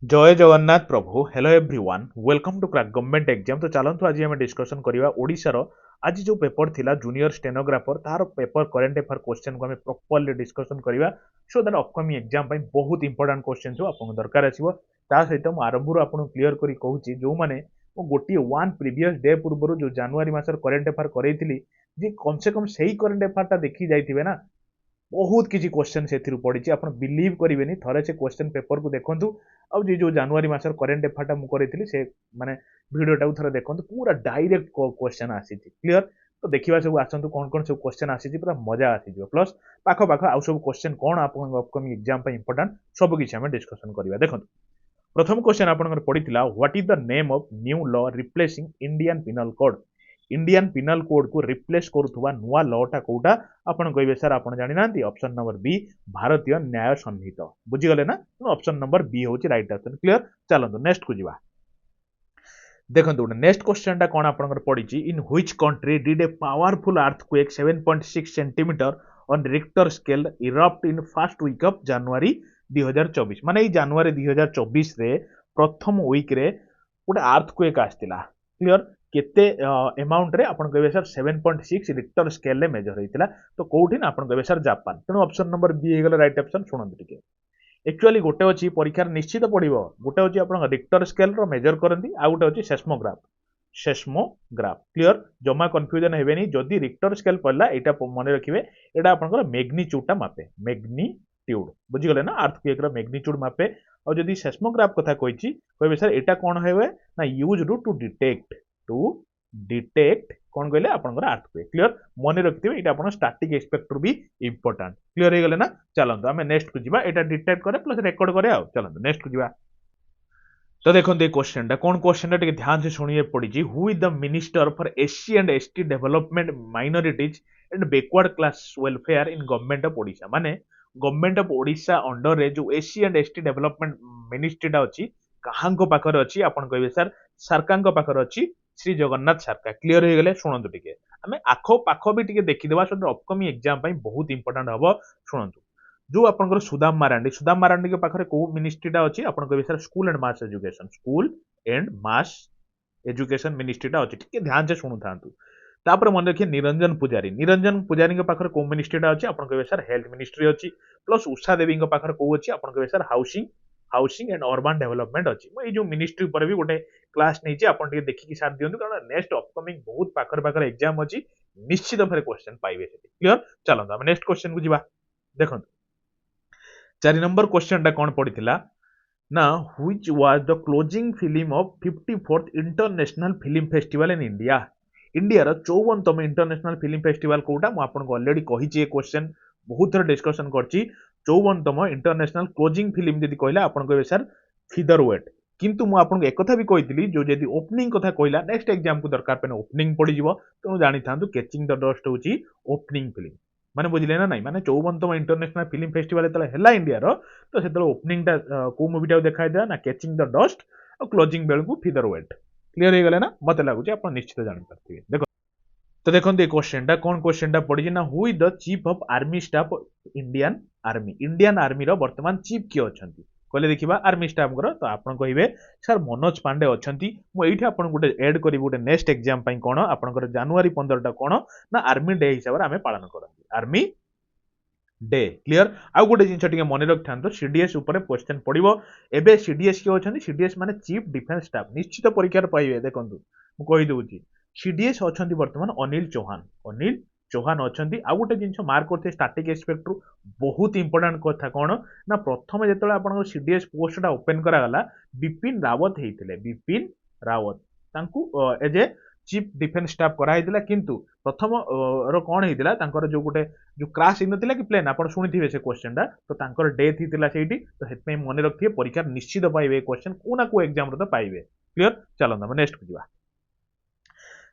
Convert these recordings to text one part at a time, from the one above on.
जय जगन्नाथ प्रभु hello everyone welcome to crack government exam. तो चलतु आज आम डिस्कसन करवा ओडिशार आज जो पेपर थिला जूनियर स्टेनोग्राफर तार पेपर करेंट अफेयर क्वेश्चन को आम प्रॉपर्ली डिस्कसन करवा सो दैट अपकमिंग एग्जाम बहुत इंपोर्टेंट क्वेश्चन जो आपको दरकार आसो ता सहित मुझे आरंभ आपको क्लीयर करी कहूँ जो मैंने गोटे वन प्रीवियस डे पूर्व जो जनवरी मासर करेंट अफेयर करें जी कम से कम सही करेंट अफेयर देखी जाइए ना बहुत किसी क्वेश्चन से पड़ी आप बिलीव करेंगे थरे से क्वेश्चन पेपर को देखूँ आउ जो जनवरी मासर करेंट अफेयर मुझे से माने भिडटा थे देखो पूरा डायरेक्ट क्वेश्चन आसी क्लीयर। तो देखा सब आसतु कौन कौन सब क्वेश्चन आसी पूरा मजा आसीज प्लस पाख पाख आउ सब क्वेश्चन कौन आप अपकमिंग एग्जाम इंपोर्टेंट सबकि आम डिस्कसन करवा। देखो प्रथम क्वेश्चन आपंकर पड़ा what is the name of new law replacing Indian penal code Indian penal code को रिप्लेस करुवा नुआ लॉटा कोटा आपन कहबे सर आपन जानि नांती ऑप्शन नंबर बी भारतीय न्याय संहिता बुझीगले ना ऑप्शन नंबर बी होची राइट आंसर क्लियर। चलंतु नेक्स्ट को जीवा देखंतु नेक्स्ट क्वेश्चन टा कोन आपनकर पड़ी in which country did a powerful earthquake 7.6 centimetre on Richter scale erupt in first week of January 2024 माने जनवरी 2024 रे प्रथम वीक रे गोटे अर्थक्वेक आस्तिला क्लियर केते अमाउंट रे आपन कहबे सर 7.6 रिक्टर स्केल रे मेजर होइतिला तो कोउठी ना आपन कहबे सर जापान तेणु ऑप्शन नंबर बी हे गेला राइट ऑप्शन सुनंतु टिके एक्चुअली गोटे अछि परीक्षा निश्चित पड़िबो गोटे अछि आपन रिक्टर स्केल रो मेजर करंती आ गोटे अछि सेस्मोग्राफ क्लियर जमा कंफ्यूजन हेबेनी जदी रिक्टर स्केल पड़ला एटा मन रखिबे एटा आपन मैग्नीट्यूड टा मापे मैग्नीट्यूड बुझी गले ना अर्थक्वेक रो मैग्नीट्यूड मापे और जदी सेस्मोग्राफ कथा कहिची कहबे सर एटा कोन हेबे ना यूज्ड टू डिटेक्ट कौन कहले आपनकर अर्थक्वेक क्लियर मन रखिथिबे एटा आपन स्टैटिक एस्पेक्ट भी इंपोर्टेंट क्लियर हे गले ना। चलंतु आमे नेक्स्ट को जीवा एटा डिटेक्ट करे प्लस रिकॉर्ड करे आ चलंतु नेक्स्ट को जीवा। तो देखो ये क्वेश्चन टा कौन क्वेश्चन टा ध्यान से सुनिए पड़ी who is the minister for SC and ST development minorities and backward class welfare in government of Odisha माने गवर्नमेंट ऑफ ओडिशा अंडर रे जो एससी एंड एसटी डेवलपमेंट मिनिस्ट्रीटा अच्छी काहांको पाखर अच्छी आपन कहबे सर सरकार पाखर अच्छी श्री जगन्नाथ सरकार क्लियर हो गले शुणु टिके आम आख पाख भी टिके देखीदेवा सो अपकमिंग एग्जाम बहुत इंपोर्टेंट हम शुणु जो आपंकर सुदाम मारांडी के पाखरे को मिनिस्ट्रीटा अच्छी आपन कहबे sir school and mass education मिनिस्ट्रीटा अच्छी टिके ध्यान से शुणु थांतु तापर मन रखिए निरंजन पुजारी के पाखरे को मिनिस्ट्रीटा अच्छी आपन कहबे सर हेल्थ मिनिस्ट्री अच्छी प्लस उषा देवी के पाखरे को अच्छी आपन कहबे sir housing and urban development अच्छी ये जो मिनिस्ट्री पर भी गोटे क्लास नहीं आपन टिके देखिकी साथ दियंतु कारण नेक्स्ट अपकमिंग बहुत पाखर एग्जाम अच्छी निश्चित फेर क्वेश्चन पाइबे क्लियर। चलंतु हम नेक्स्ट क्वेश्चन को जीवा देखंतु 4 नंबर क्वेश्चन टा कौन पड़ीथिला ना which was the closing film of 54th international film festival in India India रो 54तम इंटरनेशनल फिल्म फेस्टिवल कोटा मु आपन को ऑलरेडी कहिची ए क्वेश्चन बहुत थर डिस्कशन करची 54तम इंटरनेशनल क्लोजिंग फिल्म जदी कहला आपन कहबे सर फीदरवेट किंतु मु आपन को एक कथा भी कहितली जो जदी ओपनिंग कथा कहला नेक्स्ट एग्जाम को दरकार पेन ओपनिंग पड़ी जिवो तो जानि थांतु कैचिंग द डस्ट होची ओपनिंग फिल्म माने बुझिले ना नहीं माने 54तम इंटरनेशनल फिल्म फेस्टिवल एतला हैला इंडिया रो तो सेतला ओपनिंग टा को मूवीटा देखाय दिया ना कैचिंग द डस्ट और क्लोजिंग बेल को फीदरवेट क्लियर हो गले ना मते लागु जे आपण निश्चित जानि परथिबे देखो। तो देखो ये क्वेश्चन टा कौन क्वेश्चन टा पड़ी ना who is the chief of army staff Indian army रो वर्तमान चीफ किए अछंती कहले देखिबा आर्मी स्टाफ करो तो आपण कहिबे सर मनोज पांडे अछंती मु एठी आपण गुटे ऐड करी गुटे नेक्स्ट एग्जाम पई कोन आपनकर जनवरी 15 टा कोन ना आर्मी डे हिसाब रे हमें पालन करंती आर्मी डे क्लियर। आउ गोटे जिनस टिके मन रखिथांतो सीडीएस ऊपर क्वेश्चन पड़िबो एबे सीडीएस के अछंती सीडीएस माने चीफ डिफेंस स्टाफ निश्चित परीक्षा पाइबे देखंतु मु कहि दउची सीडीएस अछंती वर्तमान अनिल चौहान अछंती आउ गोटे जिनस मार्क करथे स्टैटिक एस्पेक्ट रु बहुत इंपोर्टेंट कथा कोन ना प्रथम जेतले आपन सीडीएस पोस्टटा ओपन करा गला बिपिन रावत हेइथिले बिपिन रावत तांकू as a chief defence staff करा हेइतिला किंतु प्रथम रो कोन हेइतिला तांकर जो गोटे जो क्रैश हिनतिला कि प्लेन आपन सुनिथिबे से क्वेश्चन टा तो तांकर डेथ हितिला सेठी तो हेतमे मन रखिए परीक्षा निश्चित पाइबे क्वेश्चन को ना को एग्जाम रो तो पाइबे क्लियर। चलो हम नेक्स्ट को जीवा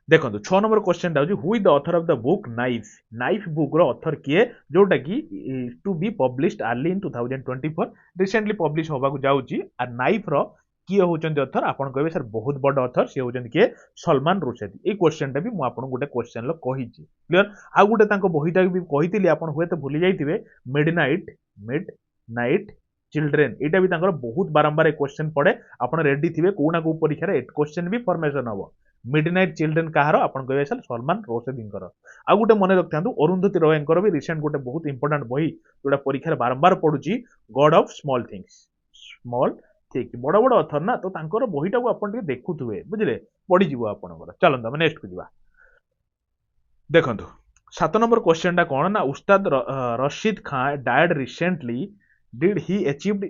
देखो 6 नंबर क्वेश्चन टा who is the author of the book Knife book रो ऑथर किए जोटा कि to be published early in 2024 recently published होबा को जाउची आ नाइफ रो किए होचंती ऑथर आपन कहबे सर बहुत बड़ ऑथर से होचंती के सलमान रुशदी ए क्वेश्चन टा भी मु आपन गोटे क्वेश्चन लो कहिची क्लियर। आ गोटे तांको बहिटा भी कहितली आपन होय तो भूली जाइतिबे मिडनाइट चिल्ड्रेन एटा भी तांकर बहुत बारंबार क्वेश्चन पड़े आपण रेडी थिबे को ना को परीक्षा रे क्वेश्चन भी फॉर्मेशन हबो मिडनाइट चिल्ड्रेन कहार आपण कहबे सर सलमान रोशदींकर आ गुटे मन रखथांतु अरुंधति रॉयंकर भी रिसेंट गुटे बहुत इंपोर्टेंट बही जोटा परीक्षा बारंबार पडुची God of Small Things small ठीक बड़ बड़ अथर ना तो तांकर बहीटा को आपण टिके देखुथुबे बुझिले पड़ी जीवो आपनकर चलंत हम नेक्स्ट को जीवा देखंतु 7 नंबर क्वेश्चन टा कोन ना Ustad Rashid Khan died recently did he achieved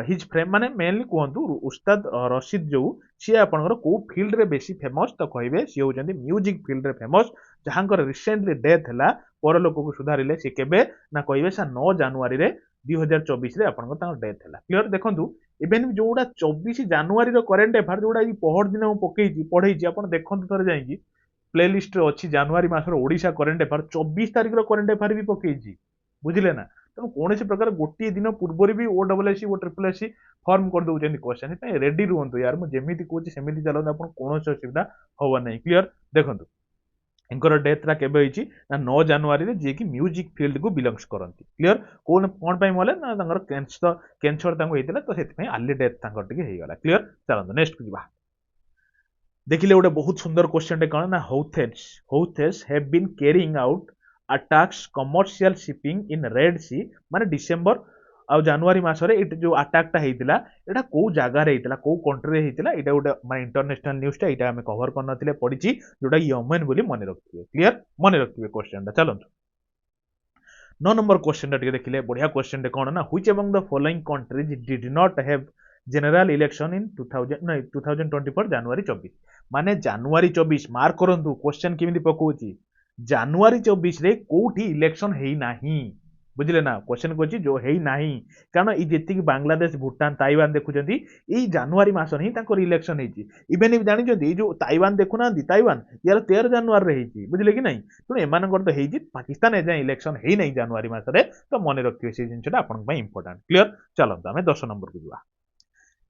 his frame माने मेनली कहंतु उस्ताद रशीद जो सी आपनकर को फील्ड रे बेसी फेमस तो कहबे सी होजंती म्यूजिक फील्ड रे फेमस जहांकर रिसेंटली डेथ हला परलोक को सुधारिले सी केबे ना कहबे सा 9 जनवरी रे 2024 रे आपनकर तांकर डेथ हला क्लियर देखंतु इवेन जोड़ा 24 जनवरी रो करेंट अफेयर जोड़ा ई पहर दिन हम पकेई पढेई आपण देखंतु थरे जाईकी प्लेलिस्ट अच्छी जनवरी मासर ओडिशा करेंट अफेयर 24 तारिख करेंट अफेयर भी पकई बुझिले ना तेणु कौन प्रकार गोटे दिन पूर्व भी ओ डबल एस ओ ट्रिपल एस फर्म कर दौरान क्वेश्चन रेडी रुहतु यार मुझे कहूँ सेमती चलते आप कौन असुविधा हम ना क्लीयर देखो इनकर डेथटा केबे होईची ना 9 जनवरी रे जे कि म्यूजिक फील्ड को बिलोंग्स करंती क्लियर कोन कोन पई मले ना तांगर कैंसर तांको हेतिला तो सेति पई आली डेथ तांकर टिके हे गला क्लियर चलंतो नेक्स्ट को जीवा देखिले गोटे बहुत सुंदर क्वेश्चन टे कौन ना Houthis have been carrying out attacks commercial shipping in Red Sea माने डिसेंबर आ जनवरी मासरे एट जो अटैकटा हेतिला एटा को जगह रे हेतिला को कंट्री रे हेतिला एटा गोटे माने इंटरनेशनल न्यूज़ टा एटा हमें कवर करनथिले पडिची जोटा यमन बोली मने रखथिबे क्लियर मने रखथिबे क्वेश्चन टा चलंतु 9 नंबर क्वेश्चन टा टिके देखिले बढ़िया क्वेश्चन टे कोन ना which among the following countries did not have general election in 2024 जनवरी 24 माने जनवरी 24 मार्क करंतु क्वेश्चन केमिति पकोची जनवरी 24 रे कोठी इलेक्शन हेई नाही बुझिले ना क्वेश्चन कोची जो हेई नाही कारण ई जेति बांग्लादेश भूटान ताइवान देखुचंती ई जनवरी मास ही तांकर इलेक्शन हेची इवेन भी जानि जंती जो ताइवान देखुना ताइवान यार 13 जनवरी रे हेची बुझिले कि नहीं तो एमानकर तो हेची पाकिस्तान एजा इलेक्शन हेई नहीं जनवरी मास रे तो मने रखथिबे से जिंसटा आपन पई इंपोर्टेंट क्लियर चलंत हमें 10 नंबर को जीवा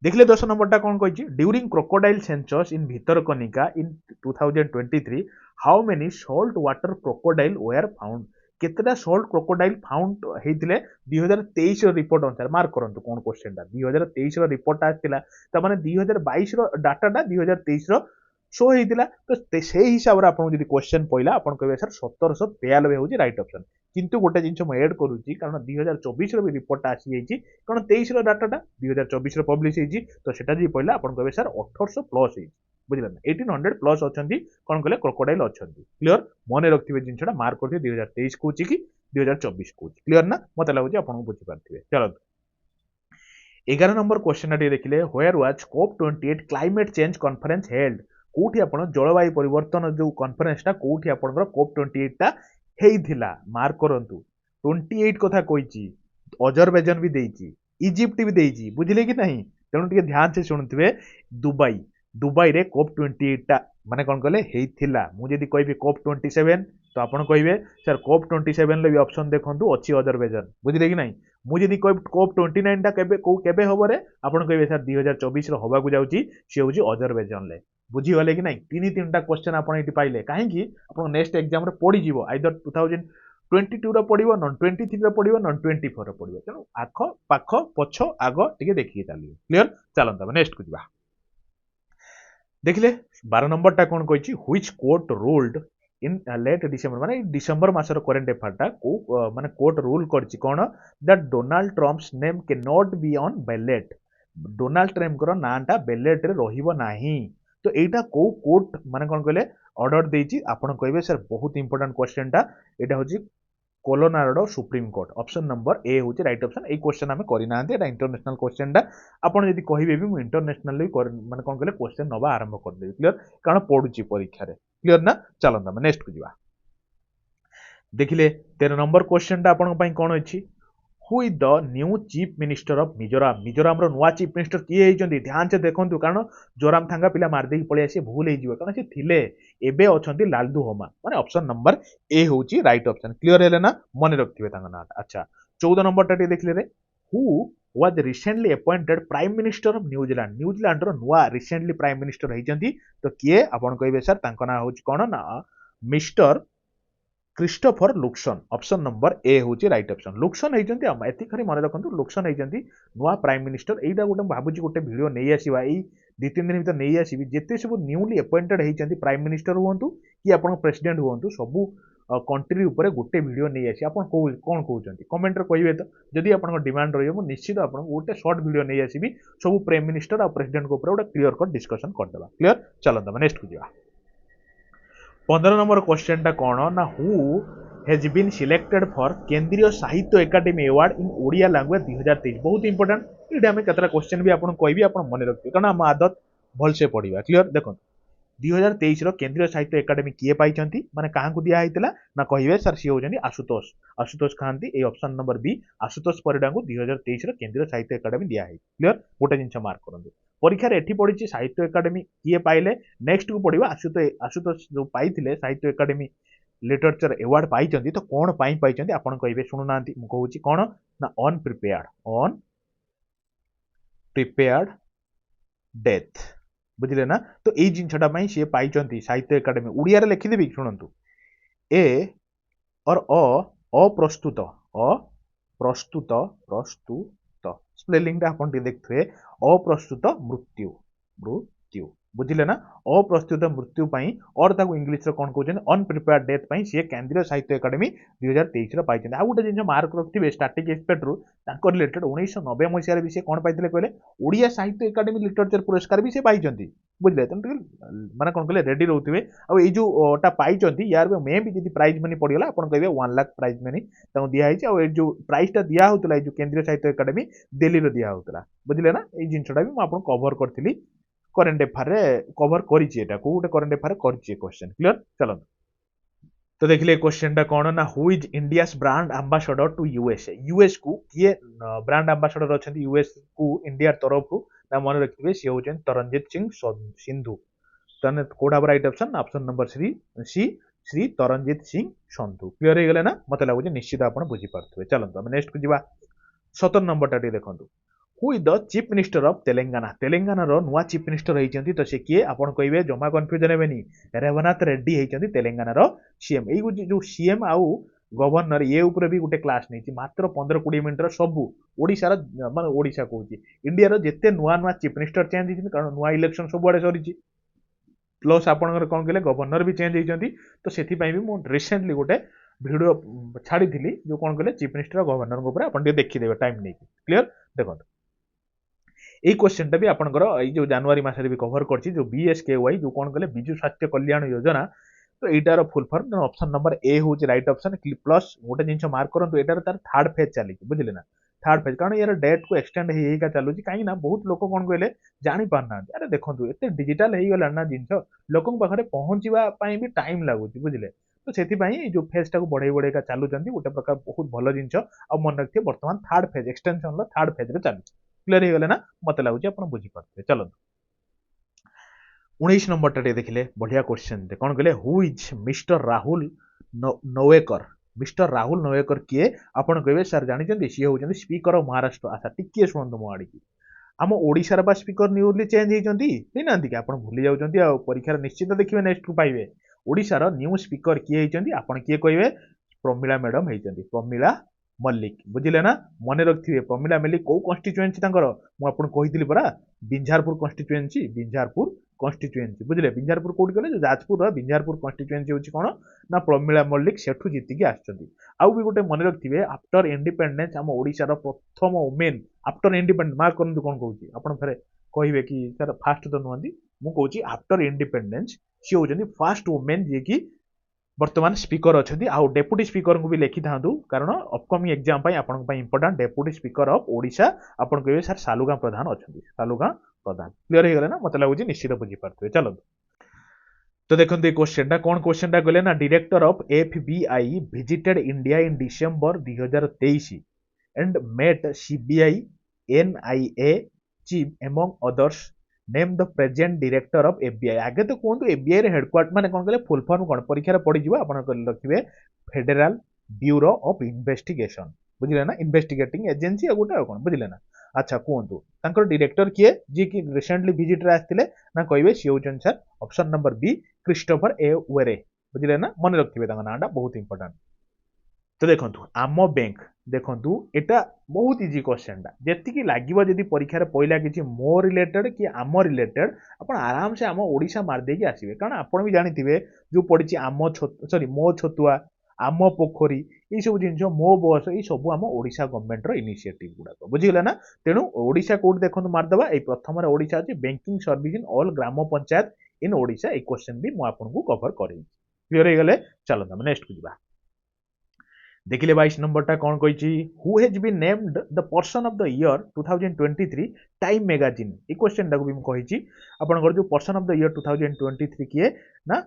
देखिले 10 नंबरटा कौन कही during crocodile census in Bhitarkanika in 2023 how many salt water crocodile were found केतेटा सॉल्ट क्रोकोडाइल फाउंड हेतिले 2023 रो रिपोर्ट अनुसार मार्क करंतु कोन क्वेश्चन टा 2023 रो रिपोर्ट आथिला त माने 2022 रो डाटाटा 2023 रो शो हेतिला तो से हिसाब रे आपन जदी क्वेश्चन पइला आपन कहबे सर 1792 होची राइट ऑप्शन किंतु गोटे जिनस म ऐड करूची कारण 2024 रो भी रिपोर्ट आसी जाईची कारण 23 रो डाटाटा 2024 रो पब्लिश हेची तो सेटा जी पइला आपन कहबे सर 1800 प्लस हेची बुझिला 1800 प्लस अछंती कोन कहले क्रोकोडाइल अछंती क्लियर मने रखथिबे जिनसटा मार्क करथि 2023 कोची कि 2024 कोची क्लियर ना मते लागुची आपन बुझि पारथिबे चलो 11 नंबर क्वेश्चन टी देखिले where was COP 28 climate change conference held कोठी आपण जलवायु परिवर्तन जो कॉन्फ्रेंस टा कोठी आपनकर कोप 28 टा हेइथिला मार्क करंतु 28 कथा कहिची अजरबैजान भी देइची इजिप्ट भी देइची बुझिले कि नहीं तेणु टिके ध्यान से सुनथिबे दुबई रे कोप 28 टा माने कोन कहले हेइथिला मु जदी कहबी कोप 27 तो आपण कहबे सर कोप 27 ले भी ऑप्शन देखंतु अछि अजरबैजान बुझिले कि नहीं मु जदी कहब कोप 29 टा केबे होबरे आपण कहबे सर 2024 रो होबा को जाउची से होजी अजरबैजान ले बुझी गले कि नहीं तीनटा क्वेश्चन आपण एटी पाइले काहे कि आपण नेक्स्ट एग्जाम रे पड़ी जीवो आइदर 2022 रो पड़िबो नॉन 23 रो पड़िबो नॉन 24 रो पड़िबो तेनु आख पाख पछ आग टिके देखि ताली क्लियर चलंत नेक्स्ट को जीवा देखिले 12 नंबर टा कोन कहिची which court ruled in late December माने डिसेंबर मासर करेंट अफेयर टा को माने कोर्ट रूल करची कोन that Donald Trump's name can not be on ballot Donald Trump को नाटा बैलेट रे रहिबो नाही तो एटा को कोर्ट माने कोन कहले ऑर्डर देची आपण कहबे सर बहुत इंपोर्टेंट क्वेश्चन टा एटा होची Colorado supreme court option number A होची राइट ऑप्शन ए क्वेश्चन हमें करि नांते एटा इंटरनेशनल क्वेश्चन टा आपण यदि कहिबे भी मु इंटरनेशनल माने कोन कहले क्वेश्चन नबा आरंभ कर देबी क्लियर कारण पढुची परीक्षा रे क्लियर ना चलंदा हम नेक्स्ट को जीवा देखिले 13 नंबर क्वेश्चन टा आपण पई कोन अछि who is the new chief minister of Mizoram Mizoram रो नुवा चीफ मिनिस्टर किए हेचंदी ध्यान से देखंतु कारण जोराम थांगा पिला मार देई पळे आसी भूल हे जिवो कारण से थिले एबे अछंती लालदू होमा माने ऑप्शन नंबर ए होची राइट ऑप्शन क्लियर हेले ना मने रखथिबे तांगा ना अच्छा 14 नंबर टाटी देखले रे who was recently appointed prime minister of New Zealand रो नुवा रिसेंटली प्राइम मिनिस्टर हेचंती तो किए आपण कहबे सर तांका ना होची कोन ना mister Christopher Luxon option number A होची राइट ऑप्शन लुक्सन हेजंती एति खरी मन रखंतु लुक्सन हेजंती नुआ प्राइम मिनिस्टर एइटा गोटे भाबुची गोटे वीडियो नै आसीबा एई 2-3 दिन भीतर नै आसीबी जेते सब न्यूली अपॉइंटेड हेजंती प्राइम मिनिस्टर हुअंतु कि आपण प्रेसिडेंट हुअंतु सबु कंट्री ऊपर गोटे वीडियो नै आसी आपण कोन कहउचंती कमेंट रे कहिबे तो जदि आपण डिमांड रहियो मु निश्चित आपण गोटे शॉर्ट वीडियो नै आसीबी सब प्राइम मिनिस्टर आ प्रेसिडेंट को ऊपर गोटे क्लियर कट डिस्कशन कर देबा क्लियर चलो तमे नेक्स्ट को जिवा 15 नंबर क्वेश्चन टा कौन ना who has been selected for Kendriya Sahitya Akademi award in Odia language 2023 बहुत इंपोर्टेंट ये आम केतरा क्वेश्चन भी आपन कहबी आपन मन रखिए कारण हम आदत भल से पढ़िबा क्लियर देखो 2023 रो केंद्रीय साहित्य एकाडेमी किए पाइचंती माने काहा को दिया हैतिला ना कहिबे सर सी होजनी Ashutosh Ashutosh Khanti A option number B Ashutosh Parida को 2023 रो केंद्रीय साहित्य एकाडेमी दिया है क्लियर गोटे जिंस मार्क करंतु परीक्षा रे एठी पडिची साहित्य एकाडेमी किए पाइले नेक्स्ट को पडिबा आशुतोष जो पाइथिले साहित्य एकाडेमी लिटरेचर अवार्ड पाइचंती तो कोन पाई पाइचंती आपण कहिबे सुनु नांती मु कहूची कोन ना अनप्रिपेयर्ड डेथ बुझिले ना तो एई जिनछटा पई से पाइचंती साहित्य एकाडेमी उड़िया रे लिखि देबी सुनंतु ए और अप्रस्तुत प्रस्तुत स्पेलिंग टा आपण देखथुए अप्रस्तुत मृत्यु मृत्यु बुझिले ना अप्रस्तुत मृत्यु पई और ताको इंग्लिश रे कोन कहउछन अनप्रिपेयर्ड डेथ पई से केंद्रीय साहित्य एकाडेमी 2023 रे पाइछन आ गुटे जिन मार्क रखथिबे स्टैटिक एक्सपर्ट रु ताको रिलेटेड 1990 मसिया रे भी से कोन पाइथिले कहले ओडिया साहित्य एकाडेमी लिटरेचर पुरस्कार भी से पाइछंती बुझले तन माने कोन कहले रेडी रहउथिबे आ ए जो टा पाइछंती यार मे भी जदी प्राइज मनी पडिगला आपण कहबे 1 लाख प्राइज मनी ताको दिया हिची आ ए जो प्राइज टा दिया होतला ए जो केंद्रीय साहित्य एकाडेमी दिल्ली रो दिया होतला बुझले ना ए जिनछटा भी म आपण कवर करथिली करेंट अफेयर रे कवर करिछि एटा को गोटे करेंट अफेयर करिछि क्वेश्चन क्लियर चलो तो देखिले क्वेश्चन टा कोन ना who is India's brand ambassador to US को किए ब्रांड एम्बेसडर अछंती यूएस को इंडिया तरफ रु ना मन रखिबे से होचन तरनजीत सिंह सिंधु तने कोडा right option number C Shri Taranjit Singh Sandhu clear हे गेले ना मते लागु निश्चित आपण बुझी पारथुबे चलो हम नेक्स्ट को जिबा 17 नंबर टा देखंतु who is the chief minister of Telangana रो नुआ चीफ मिनिस्टर होइचंती तो से किए आपण कहिबे जमा कंफ्यूजन हेबेनी रेवनाथ रेड्डी होइचंती तेलंगाना रो सीएम एई जो सीएम आउ गवर्नर ये ऊपर भी गोटे क्लास नहीं मात्र 15-20 मिनिट सबू ओडिशा माने ओडिशा कहूची इंडिया रो जेते नुआ नुआ चीफ मिनिस्टर चेंज होइछन कारण नुआ इलेक्शन सब आड़े सरीची प्लस आपनकर कोन कहले गवर्नर भी चेंज होइछंती तो सेथि पई भी मो रिसेंटली गोटे वीडियो छाड़ी थिली जो कोन कहले चीफ मिनिस्टर गवर्नर को ऊपर आपण देखि देबे टाइम नै क्लियर देखो এই क्वेश्चनटा भी आपनकर এই जो जनवरी मासरे भी कवर करछि जो बीएसकेवाई जो कोन कहले बिजु स्वास्थ्य कल्याण योजना तो एटार full form option number A होची राइट ऑप्शन प्लस गोटे जिंस मार्क करंतु एटार तार थर्ड फेज चली बुझिले ना थर्ड फेज कारण यार डेट को एक्सटेंड हेका चलुची काई ना बहुत लोक कोन कहले जानि पारना अरे देखंतु एते डिजिटल हेई गला ना जिंस लोकन पाखरे पहुंचीबा पई भी टाइम लागुची बुझिले तो सेति पई जो फेज टा को बढ़ाई बढ़ाई का चालू जंती गोटे प्रकार बहुत भलो जिंस आ मन रखिए वर्तमान थर्ड फेज एक्सटेंशन ला थर्ड फेज रे चालू क्लियर हो गले ना मत लगुच आप बुझी पारे चलो 19 नंबर टा देखिले बढ़िया क्वेश्चन कौन कहले हु इज मिस्टर राहुल नवेकर किए आपण कहबे सर जानि सी होचंदी स्पीकर ऑफ महाराष्ट्र अच्छा टिके सुनंतु मो आड़ी आम ओडिशा बा स्पीकर न्यूली चेंज होइचंती नांती कि आपण भूली जाउचंती आ परीक्षा निश्चित देखिबे नेक्स्ट को पाइबे ओडिशा रो न्यू स्पीकर किए होइचंती आपण किए कहबे प्रमिला मैडम होइचंती प्रमिला मल्लिक बुझिले ना मन रखिए प्रमिला मल्लिक को कॉन्स्टिट्यूएंसी तांकर मु आपन कहितली परा बिंझारपुर कॉन्स्टिट्यूएंसी बुझिले बिंझारपुर कोड गले जाजपुर रो बिंझारपुर कॉन्स्टिट्यूएंसी होची कोन ना प्रमिला मल्लिक सेठु जीति के आछंती आउ भी गोटे मन रखिए आफ्टर इंडिपेंडेंस हम ओडिसा रो प्रथम वुमेन आफ्टर इंडिपेंडेंस मार्क करन कोन कहूची आपन फेरे कहिबे कि सर फास्ट तो नहंदी मु कहूची आफ्टर इंडिपेंडेंस सी होजनी फर्स्ट वुमेन जे कि वर्तमान स्पीकर अच्छा आउ डेप्यूटी स्पीकर को भी लिखि था कारण upcoming exam important deputy speaker of Odisha आपन कहबे सर सालुगा प्रधान अच्छा सालुगा प्रधान क्लियर हो गले ना मत लगुच निश्चित बुझी पारे चलो तो देखते क्वेश्चन कौन क्वेश्चन गले ना director of FBI visited India in December 2023 and met CBI NIA chief among others name the present director of FBI आगे तो कहतु एफबीआई रे हेडक्वार्टर माने कोन कहले फुल फॉर्म कोन परीक्षा रे पड़ी जिवो आपन रखिबे फेडरल ब्यूरो ऑफ इन्वेस्टिगेशन बुझिले ना इन्वेस्टिगेटिंग एजेंसी आ गोटे कोन बुझिले ना अच्छा कहतु तांकर डायरेक्टर किए जे कि रिसेंटली विजिट रे आस्थिले ना कहबे सी होचन sir option number B Christopher ए वेरे बुझिले ना मन रखिबे तांका नाटा बहुत इंपोर्टेंट तो देखंतु आम बैंक देखंतु एटा बहुत इजी क्वेश्चन टा जेति की लागिवो जदी परीक्षा रे पहिला किछि मो रिलेटेड कि आम रिलेटेड आपण आराम से आम ओडिसा मार देकी आसीबे कारण आपण भी जानिथिबे जो पडिछि आम सॉरी मो छतुआ आम पोखरी ये सब जिनस मो बस ये सब आम ओडिशा गवर्नमेंट रो इनिशिएटिव गुडाक बुझिगला ना तेणु ओडिशा कोड देखंतु मारदबा ए प्रथम रे ओडिशा अछि banking service in all gram panchayat in Odisha A question भी मु आपन को कवर करै क्लियर हे गेले चलो हम नेक्स्ट को जिबा देखिले 22 नंबरटा कौन कही who has been named the person of the year 2023 Time magazine ये क्वेश्चन टाको भी कही आपनकर जो पर्सन ऑफ द ईयर 2023 किए ना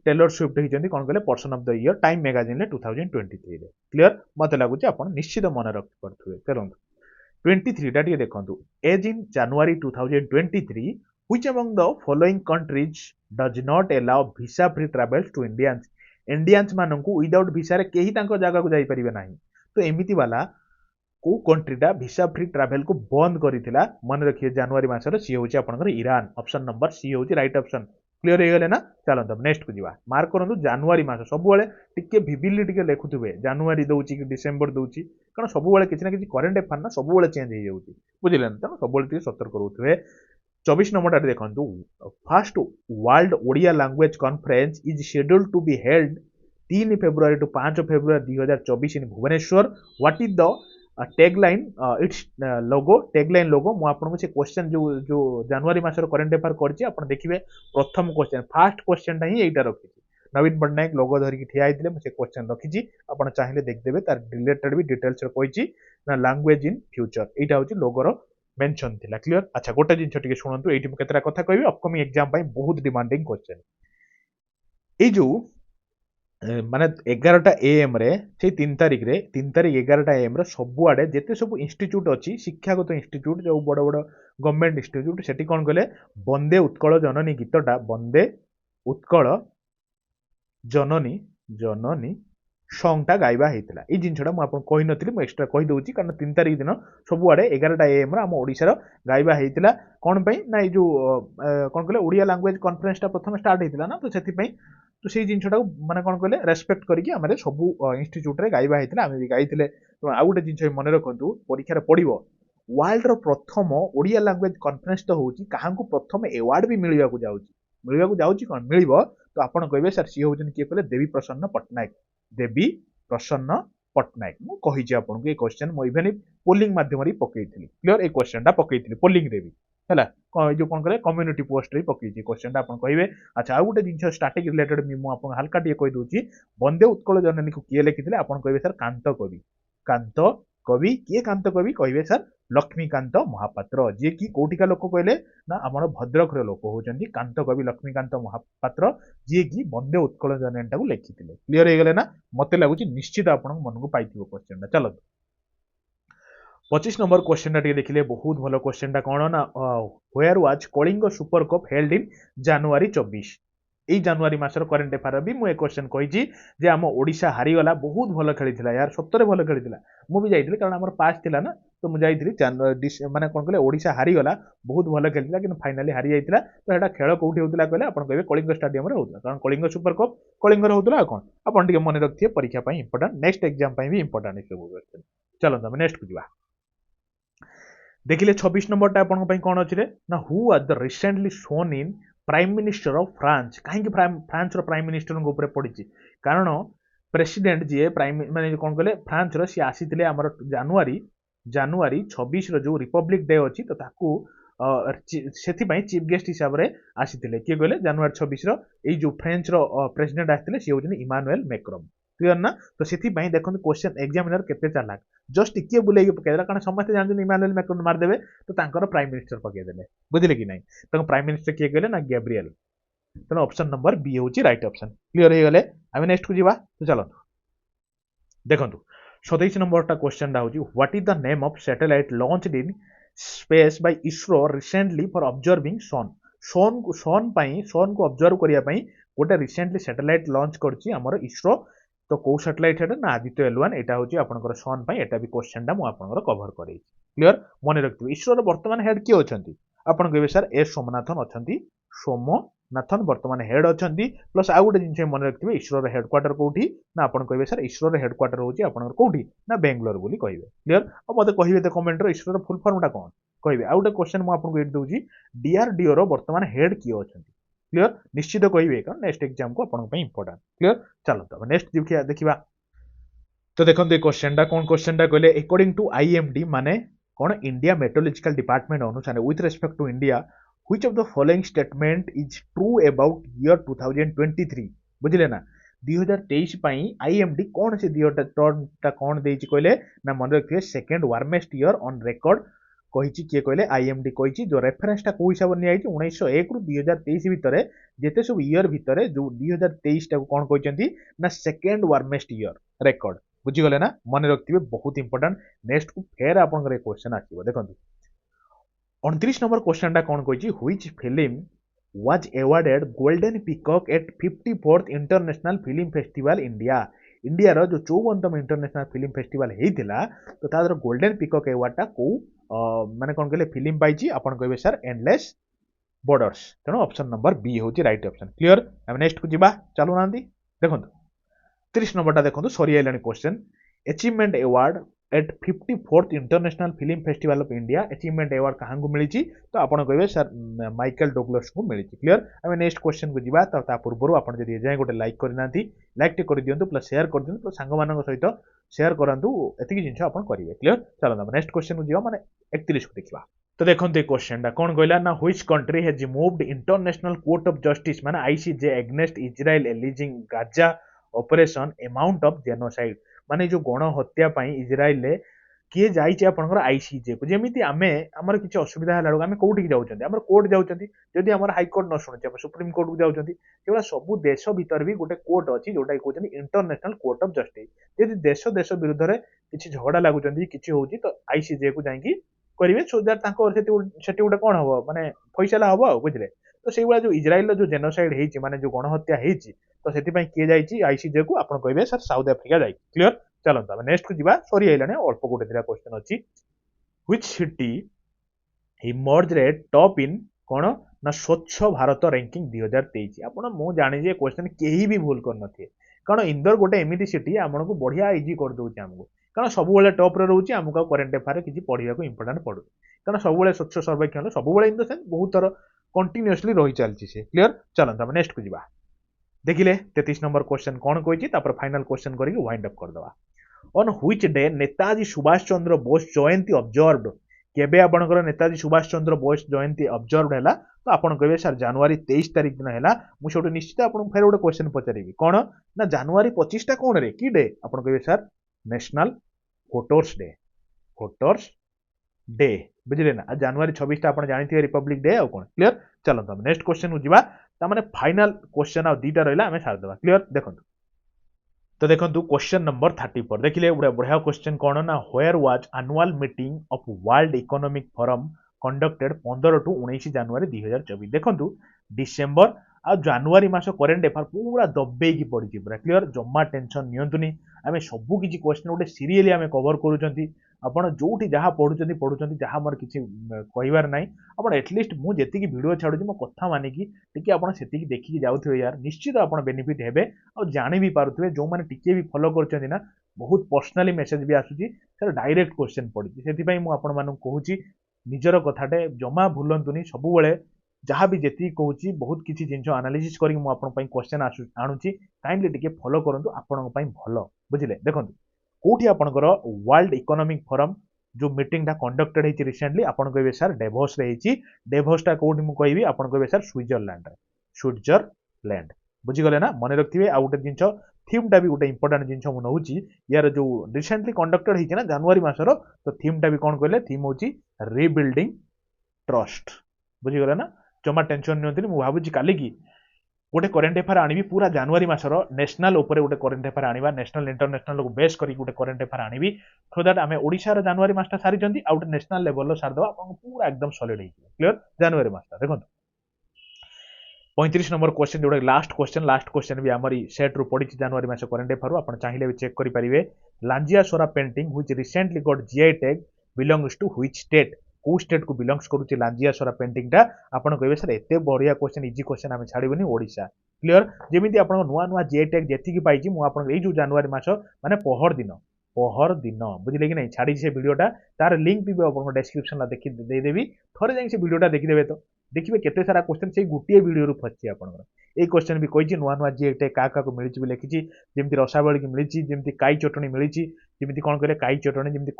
टेलर स्विफ्ट होती कौन कहले person of the year time magazine 2023 रे क्लियर मत लगुच आपन निश्चित मन रख पड़थुए चलନ୍ତୁ 23 टा टिके देखंतु as in January 2023 which among the following countries does not allow visa free travels to Indians Indians मानू विदाउट भिसा कहीं जगह को जापरें ना तो एमती वाला को कंट्रीटा भिसा फ्री ट्रावेल को बंद करथिला मन रखिए जनवरी मासर सी होची आपनकर ईरान ऑप्शन नंबर सी होची राइट ऑप्शन क्लियर हो गले ना चलत नेक्स्ट को जीवा मार्क करंतु जनवरी मास सब बेले टिके विविली टिके लिखुथुबे जनवरी दउची कि डिसेंबर दउची कारण सब बेले किछि ना किछि करंट अफेयर ना सब बेले चेंज हो जाउची बुझिले ना सब बेले टिके सतर्क रहउथुबे 24 नंबर देखो first world Odia language conference is scheduled to be held 3 February to 5 February 2024 in Bhubaneswar what is the tagline its logo मु आपन से क्वेश्चन जो जनवरी मासर करंट अफेयर करछि आपन देखिबे प्रथम क्वेश्चन फर्स्ट क्वेश्चन ता ही एटा रखिछि नवीन पटनायक लोगो धरिकी ठिया आइथिले मु से क्वेश्चन रखिछि आपन चाहिले देख देबे तार रिलेटेड भी डिटेल्स रे कहिछि ना लैंग्वेज इन फ्यूचर एटा होछि लोगोर मेंशन थिला क्लियर अच्छा गोटे जिंस टिके सुनंतु एठी केतरा कथा कहबी अपकमिंग एग्जाम पई बहुत डिमांडिंग क्वेश्चन ए जो माने 11टा एएम रे से 3 तारिख 11टा एएम रे सबु आडे जेते सब इंस्टीट्यूट अछि शिक्षागत इंस्टीट्यूट जो बड़ बड़ गवर्नमेंट इंस्टीट्यूट सेठी कोन कहले वंदे उत्कल जननी गीतटा वंदे उत्कल जननी जननी सॉन्गटा गाइबा हेतिला ए जिंसटा मु आपन कहि नथिली मु एक्स्ट्रा कहि दउची कारण 3 तारिख दिन सबु आडे 11टा एएम रे हम ओडिसा रो गाइबा हेतिला कोन पई ना ए जो कोन कहले ओडिया लैंग्वेज कॉन्फ्रेंस टा प्रथम स्टार्ट हेतिला ना तो सेति पई तो से जिनटा माने कोन कहले रेस्पेक्ट करके हमरे सब इंस्टीट्यूट रे गाइबा हेतिला हम भी गाइथिले तो आ गुटे जिनछ मन रखंतु परीक्षा रे पडिबो वर्ल्ड रो प्रथम ओडिया लैंग्वेज कॉन्फ्रेंस तो होउची काहा को प्रथम अवार्ड भी मिलिया को जाउची कोन मिलिबो तो आपण कहबे सर सी होउचन के कहले देवी प्रसन्न पटनायक मु कहि जे आपण को ए क्वेश्चन मो इवन पोलिंग माध्यम रे पकेइथिली क्लियर ए क्वेश्चन टा पकेइथिली पोलिंग रे भी हला जो कोन करे कम्युनिटी पोस्ट रे पकेइछि क्वेश्चन टा आपण कहिबे अच्छा आ गुटे जिंस स्टैटिक रिलेटेड मु आपण हल्का टिके कहि दोछि वंदे उत्कल जननी को किए लिखिथिले आपण कहिबे सर कांत कवि किए कांत कवि कहिबे सर लक्ष्मीकांत महापात्र जे कि कोटिका लोक कहले ना हमर भद्रक रे लोक होचंदी कांत कवि लक्ष्मीकांत महापात्र जे कि वंदे उत्कल जननी टा को लिखिथिले क्लियर हे गेले ना मते लागुची निश्चित आपण मन को पाइथिबो क्वेश्चन टा चलो 25 नंबर क्वेश्चन टा देखिले बहुत भलो क्वेश्चन टा कोन ना where was Kalinga super cup held in January 24 ए जनवरी मासर करंट अफेयर भी मु क्वेश्चन कहिछि जे हम ओडिशा हारी गला बहुत भलो खेलिथिला यार सत्तरे भलो खेलिथिला मु भी जाइथिली कारण हमर पास थिला ना तो मु जाइथिली माने कोन कहले ओडिशा हारी गला बहुत भलो खेलिथिला कि फाइनली हारी जाइथिला तो एटा खेल कोठी होतिला कहले आपण कहबे कलिंग स्टेडियम रे होतिला कारण कलिंग सुपर कप कलिंग रे होतिला कोन आपण टिके मन रखथिए परीक्षा पई इंपोर्टेंट नेक्स्ट एग्जाम पई भी इंपोर्टेंट इस क्वेश्चन चलो हम नेक्स्ट को जिवा देखिले 26 नंबर टा आपण पई कोन अछि रे ना who are the recently shown in prime minister of France कहीं फ्रांस रो प्राइम मिनिस्टर ऊपर पड़ी कारण प्रेसिडेंट जी प्राइम माने कौन कहले फ्रांस रो सी आसीथिले हमर जनवरी 26 रो जो रिपब्लिक डे अछि तो ताकू सेथि पई चीफ गेस्ट हिसाब रे आसीथिले के कहले जनवरी 26 रो ए जो फ्रेंच रो प्रेसिडेंट आसीथिले सी होजनी इमानुएल मैक्रोन क्लियर ना तो सेथि पई देखन क्वेश्चन एग्जामिनर केते चालाक जस्ट टिके बुलेई पकेदला कारण समस्त जानजन इमानुएल मैक्रोन मार देबे तो तांकर प्राइम मिनिस्टर पके देले बुझिले कि नहीं तो प्राइम मिनिस्टर किए कहले ना गैब्रिएल तो ऑप्शन नंबर बी होची राइट ऑप्शन क्लियर हो गले आमे नेक्स्ट को जीवा तो चलो देखंतु 27 नंबर टा क्वेश्चन दा होची what is the name of satellite launched in space by ISRO recently for observing sun को ऑब्जर्व करिया पई गोटे रिसेंटली सैटेलाइट लॉन्च करची हमर इसरो तो को सैटेलाइट हेड ना आदित्य L1 एटा होची आपनकर सन पई एटा भी क्वेश्चन दा मु आपनकर कवर करै क्लियर मने रखिबे इसरो रो वर्तमान हेड के अछंती आपण कहबे सर एस सोमनाथन अछंती सोम नाथन वर्तमान हेड अच्छा प्लस आउ गोटे जिन मन रखिए इसरो हेडक्वार्टर कौटी ना आप कहे सर इसरो हेडक्वार्टर हूँ आप कौटी ना बेंगलोर बोली कहे क्लीयर और मत कहे कमेंट इसरो फुल फर्मटा कौन कहे आउ गोटे क्वेश्चन मुझे ये दूसरी डीआरडीओ वर्तमान हेड किए अच्छा क्लीयर निश्चित कहे कारण नेक्स्ट एग्जाम को आपंट क्लीयर चलो नेक्स्ट देखा तो देखो ये क्वेश्चन कौन क्वेश्चन कहले अकॉर्डिंग टू आईएमडी माने कौन इंडिया मेट्रोलॉजिकल डिपार्टमेंट अनुसार with respect to India which of the following statement is true about year 2023 बुझिले ना 2023 पई आईएमडी कौन से दियोटा टर्मटा कौन देछि कहले ना मन रखिए second warmest year on record कहिछि किए कहले आईएमडी कहिछि जो रेफरेंसटा को हिसाब नै आइछि 1901 रु 2023 भितरे जेते सब ईयर भितरे जो 2023 टा कौन कहिसंती ना सेकंड वार्मेस्ट ईयर रिकॉर्ड बुझीगले ना मन रखिए बहुत इंपोर्टेंट नेक्स्ट को फेर आप क्वेश्चन आसो देखो 29 नंबर क्वेश्चन टा कौन कही which film was awarded golden peacock at 54th international film festival India India रो जो 54तम इंटरनेशनल फिल्म फेस्टिवल हेतिला तो तादर गोल्डन पिकॉक अवार्ड टा को माने कौन कहले फिल्म पाइछि आपण कहबे सर एंडलेस बॉर्डर्स तेणु ऑप्शन नंबर बी होची राइट ऑप्शन क्लियर हम नेक्स्ट को जिबा चलू नांदी देखो 30 नंबरटा देखो सरी आइलानी question achievement award at 54th international film festival of India achievement award कहां को मिली तो आपण कहबे सर माइकल डगलस को मिली क्लियर आम नेक्स्ट क्वेश्चन को जिबा ता पूर्व आपण जदि एजाय गोटे लाइक करनांती लाइक टे कर दियंतु प्लस शेयर कर दियंतु प्लस सांग मानक सहित शेयर करंतु एतिकी जिंस आपण करिवे क्लियर चलो हम नेक्स्ट क्वेश्चन को जिबा माने 31 को देखिबा तो देखो ये क्वेश्चन टा कौन कहला ना which country has moved international court of justice माने ICJ against Israel alleging Gaza operation amount of genocide माने जो गण हत्या पाई इजराइल ले किए जाइए आपनकर आईसीजे को जेमिति आमे हमर किछि असुविधा हला आमे कोठी जाउछन्ती हमर कोर्ट जाउछन्ती जदि हमर हाई कोर्ट न सुनछे हम सुप्रीम कोर्ट को जाउछन्ती केवला सब देश भीतर भी गोटे कोर्ट अछि जोटा कहउछन्ती इंटरनेशनल कोर्ट ऑफ जस्टिस यदि देश देश विरुद्ध रे किछि झगड़ा लागुछन्ती किछि होउछि तो आईसीजे को जाइकी करिवे सो दैट तांको सेटी गोटे कोन हबो माने फैसला हबो बुझले तो सेइ वाला जो इजराइल जो जेनोसाइड हेछि माने जो गणहत्या हेछि तो सेति पई किए जाइछि आईसीजे को आपण कहबे सर साउथ अफ्रीका जाई क्लियर चलो हम नेक्स्ट को जिबा सॉरी आइलाने अल्प गोटे दिरा क्वेश्चन अछि which city emerged at top in कोन ना स्वच्छ भारत रैंकिंग 2023 आपण मु जानि जे क्वेश्चन केही भी भूल कर नथि कारण इंदौर गोटे एमिति सिटी आपण को बढ़िया इजी कर दोछि हमको कारण सब बेले टॉप रे रहउछि हमको करंट अफेयर किछि पढिया को इंपोर्टेंट पडु कारण सब बेले स्वच्छ सर्वेक्षण सब बेले इन द सेंस बहुत थर कंटीन्यूअसली रही चलछि से क्लियर चलो हम नेक्स्ट को जिबा देखिले 33 नंबर क्वेश्चन कौन कही फाइनल क्वेश्चन करके वाइंड अप करदवा on which day Netaji Subhash Chandra Bose Jayanti observed केबे आपनकर नेताजी सुभाष चंद्र बोस जयंती ऑब्जर्व्ड हैला तो आपण कहबे सर जनवरी 23 तारिख दिन हैला मु छोटो निश्चित आपन फेर गोटे क्वेश्चन पचारिबी कोन ना जनवरी 25 टा कोन रे की डे आपण कहबे सर नेशनल वोटर्स डे बुझिले ना जनवरी 26 टा आपण जानिथिए रिपब्लिक डे आ कोन क्लियर चलो हम नेक्स्ट क्वेश्चन को जिबा तामाने फाइनल क्वेश्चन आ दीटा रहला हमें सार देबा क्लियर देखंतु तो देखंतु क्वेश्चन नंबर 34 देखिले बड़ा बढ़िया क्वेश्चन कोन ना where was annual meeting of World Economic Forum conducted 15 to 19 January 2024 देखंतु डिसेंबर आ जनवरी मास करेंट अफेयर पूरा दबे की पड़ी पूरा क्लियर जम्मा टेंशन नियंतुनी आमे सबु किछि क्वेश्चन गोटे सीरियली आमे कवर करूचंती आपण जोठी जहा पढुचंती जहा मोर किछि कहिवार नाही आपण एटलीस्ट मु जेति की वीडियो छाडुची मो कथा माने की टिके आपण सेति की देखि की जाउथिबे यार निश्चित आपण बेनिफिट हेबे और जानि भी पारुथिबे जो माने टिके भी फॉलो करचंती ना बहुत पर्सनली मेसेज भी आसुची सर डायरेक्ट क्वेश्चन पड़ी सेति पई मु आपण मानु कहूची निजर कथाटे जमा भूलंतुनी सबु बेले जहाँ भी जेती कहूची बहुत किसी जिनस एनालिसिस करके मु आपण पई क्वेश्चन आणुची काइंडली टिके फॉलो करंतु आपण पई भलो बुझिले देखंतु कोठी आपनकर वर्ल्ड इकोनॉमिक फोरम जो मीटिंग टा कंडक्टेड हेची रिसेंटली आपण कहबे सर डेवोस रे हेची डेवोस टा कोठी मु कहबी आपण कहबे सर स्विट्जरलैंड बुझी गले ना मन रखथिबे आ गोटे जिनस थीम टा भी गोटे इंपोर्टेंट जिनस मु नहुची यार जो रिसेंटली कंडक्टेड हेची ना जनवरी मासरो तो थीम टा भी कोन कहले थीम होची रीबिल्डिंग ट्रस्ट बुझी गले ना जमा टेंशन नियंतनी मु भाबुची काली की गोटे करेंट अफेयर आनिबी पूरा जनवरी मासर नेशनल ऊपर गोटे करेंट अफेयर आनिबा नेशनल इंटरनेशनल को बेस करी गोटे करेंट अफेयर आनिबी सो दैट आमे ओडिसा रो जनवरी मासटा सारी जंती आउट नेशनल लेवल रो सार दवा आपन पूरा एकदम सॉलिड हे क्लियर जनवरी मासटा देखो 35 नंबर क्वेश्चन जोडे लास्ट क्वेश्चन भी हमरी सेट रो पड़ी जनवरी मास करेंट अफेयर आपन चाहिले भी चेक करि परिबे Lanjia Saora painting which recently got GI tag belongs to which state को स्टेट को बिलोंग्स करूची लांजिया सोरा पेंटिंगटा आपण कहबे सर एते बढ़िया क्वेश्चन इजी क्वेश्चन आमे छाड़ीबनी ओडिशा क्लियर जेमिति आपण नुआ नुआ जीआई टैग जेतिकी पाइची मु आपण एई जो जनवरी मास माने पहर दिन बुझिले कि नहीं छाड़ी से वीडियोटा तार लिंक भी आपण डिस्क्रिप्शन ला देखि दे देबी थरे जाई से वीडियोटा देखि देबे तो देखिबे केते सारा क्वेश्चन से गुटिए वीडियो रु फछि आपण ए क्वेश्चन भी कहिची नुआ नुआ जीआई टैग का को मिलिची भी लिखिची जेमिति रसावली की मिलिची जेमिति काई चटणी मिलिची जेमिति कोन कहले काई चटणी जेमिति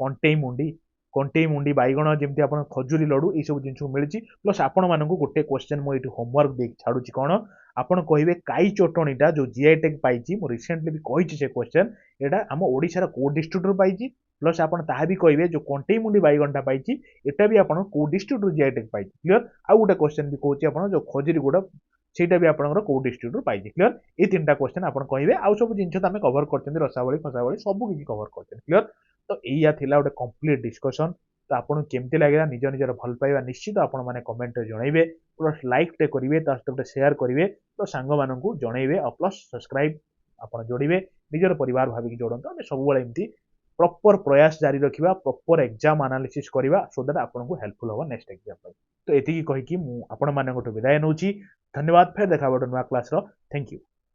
कंटेई मुंडी बैगण जमी आप खजुरी लडू ये सब जिन मिली प्लस आपण मानक गोटे क्वेश्चन मुझे होमवर्क दे छाड़ुची कौन आपड़ कहे काई चटणीटा जो जीआई टैग पाई मु रिसेंटली भी कही से क्वेश्चन यहाँ आम ओडिशार को डिस्ट्रिक्ट पाई प्लस आप भी कहे जो कंटेई मुंडी बैगणटा पाई एटा भी आप डिस्ट्रिक्ट जीआई टैग पाई क्लियर आउ गोटे क्वेश्चन भी कहूँ आप जो खजुरी गुड़ ସେଇଟା ବି ଆପଣଙ୍କର କୋଉ ଡିଷ୍ଟ୍ରିକ୍ଟରୁ ପାଇଛି କ୍ଲିयर ଏ ତିନିଟା क्वेश्चन ଆପଣ କହିବେ ଆଉ ସବୁ ଜିନିଷ ତ ଆମେ କଭର କରିଛନ୍ତି ରସାବଳି ଫସାବଳି ସବୁ କିଛି କଭର କରିଛନ୍ତି କ୍ଲିयर ତ ଏଇଆ ଥିଲା ଗୋଟେ କମ୍ପ୍ଲିଟ ଡିସ୍କସନ ତ ଆପଣଙ୍କୁ କେମିତି ଲାଗିଲା ନିଜ ନିଜର ଭଲ ପାଇବା ନିଶ୍ଚିତ ଆପଣ ମାନେ କମେଣ୍ଟରେ ଜଣାଇବେ ପ୍ଲସ୍ ଲାଇକ୍ ଟେ କରିବେ ତା ସହିତ ଗୋଟେ ସେୟାର କରିବେ ତ ସାଙ୍ଗମାନଙ୍କୁ ଜଣାଇବେ ଆଉ ପ୍ଲସ୍ ସବସ୍କ୍ରାଇବ ଆପଣ ଯୋଡ଼ିବେ ନିଜର ପରିବାର ଭାବିକି ଯୋଡ଼ନ୍ତୁ ଆମେ ସବୁବେଳେ ଏମିତି प्रॉपर प्रयास जारी रखा प्रॉपर एग्जाम एनालिसिस करवा सो दैट आपको हेल्पफुल हम नेक्स्ट एग्जाम तो ये कहीकि मुझे विदाय नौची धन्यवाद फिर देखा नुआ क्लास थैंक यू।